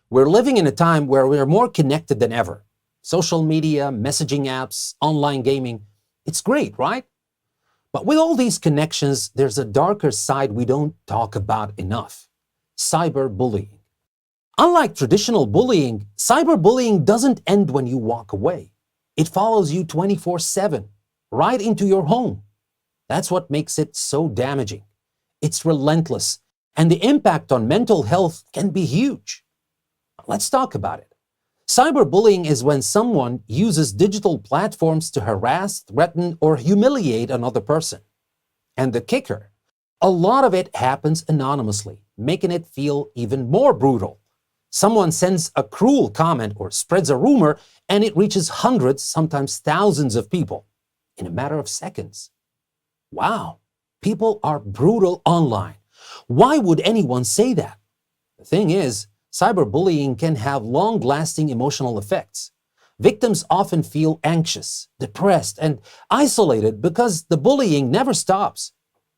We're living in a time where we're more connected than ever. Social media, messaging apps, online gaming, it's great, right? But with all these connections, there's a darker side we don't talk about enough: cyberbullying. Unlike traditional bullying, cyberbullying doesn't end when you walk away. It follows you 24/7, right into your home. That's what makes it so damaging. It's relentless, and the impact on mental health can be huge. Let's talk about it. Cyberbullying is when someone uses digital platforms to harass, threaten, or humiliate another person. And the kicker, a lot of it happens anonymously, making it feel even more brutal. Someone sends a cruel comment or spreads a rumor, and it reaches hundreds, sometimes thousands of people in a matter of seconds. Wow, people are brutal online. Why would anyone say that? The thing is, cyberbullying can have long-lasting emotional effects. Victims often feel anxious, depressed, and isolated because the bullying never stops.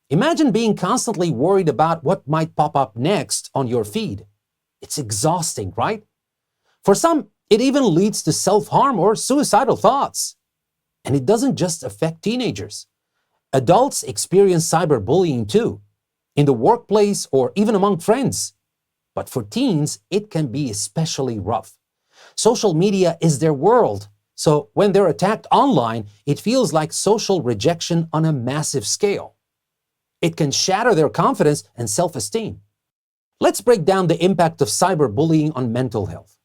Imagine being constantly worried about what might pop up next on your feed. It's exhausting, right? For some, it even leads to self-harm or suicidal thoughts. And it doesn't just affect teenagers. Adults experience cyberbullying too, in the workplace or even among friends. But for teens, it can be especially rough. Social media is their world, so when they're attacked online, it feels like social rejection on a massive scale. It can shatter their confidence and self-esteem. Let's break down the impact of cyberbullying on mental health.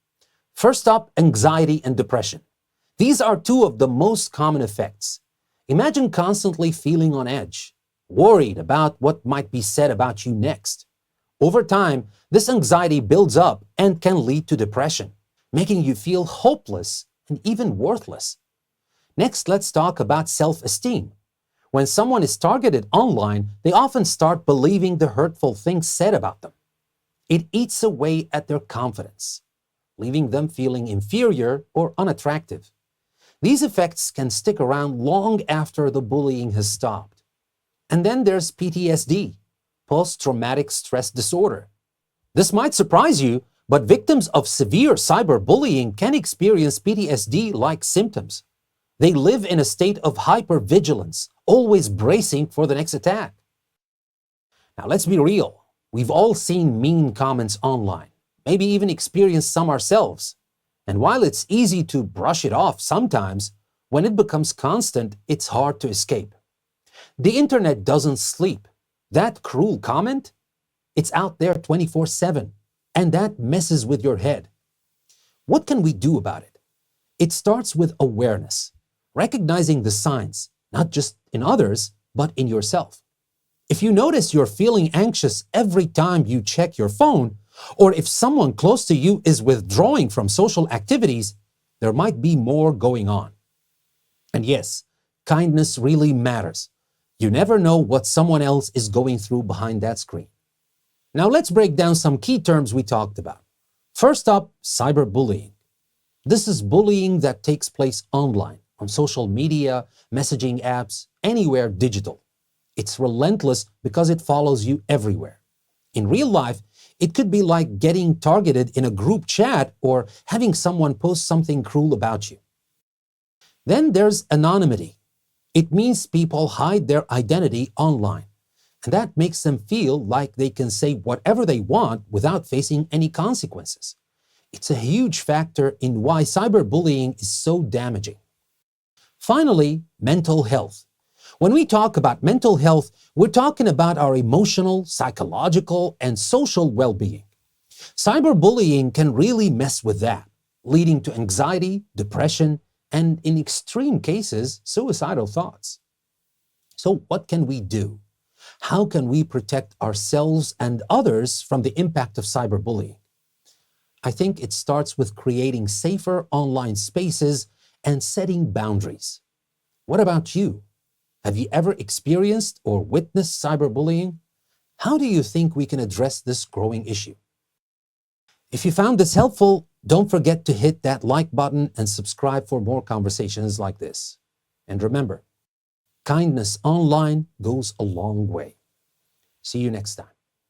First up, anxiety and depression. These are two of the most common effects. Imagine constantly feeling on edge, worried about what might be said about you next. Over time, this anxiety builds up and can lead to depression, making you feel hopeless and even worthless. Next, let's talk about self-esteem. When someone is targeted online, they often start believing the hurtful things said about them. It eats away at their confidence, leaving them feeling inferior or unattractive. These effects can stick around long after the bullying has stopped. And then there's PTSD, post-traumatic stress disorder. This might surprise you, but victims of severe cyberbullying can experience PTSD-like symptoms. They live in a state of hypervigilance, always bracing for the next attack. Now let's be real. We've all seen mean comments online, maybe even experienced some ourselves. And while it's easy to brush it off sometimes, when it becomes constant, it's hard to escape. The internet doesn't sleep. That cruel comment, it's out there 24/7, and that messes with your head. What can we do about it? It starts with awareness, recognizing the signs, not just in others, but in yourself. If you notice you're feeling anxious every time you check your phone, or if someone close to you is withdrawing from social activities, there might be more going on. And yes, kindness really matters. You never know what someone else is going through behind that screen. Now let's break down some key terms we talked about. First up, cyberbullying. This is bullying that takes place online, on social media, messaging apps, anywhere digital. It's relentless because it follows you everywhere. In real life, it could be like getting targeted in a group chat or having someone post something cruel about you. Then there's anonymity. It means people hide their identity online, and that makes them feel like they can say whatever they want without facing any consequences. It's a huge factor in why cyberbullying is so damaging. Finally, mental health. When we talk about mental health, we're talking about our emotional, psychological, and social well-being. Cyberbullying can really mess with that, leading to anxiety, depression, and in extreme cases, suicidal thoughts. So what can we do? How can we protect ourselves and others from the impact of cyberbullying? I think it starts with creating safer online spaces and setting boundaries. What about you? Have you ever experienced or witnessed cyberbullying? How do you think we can address this growing issue? If you found this helpful, don't forget to hit that like button and subscribe for more conversations like this. And remember, kindness online goes a long way. See you next time.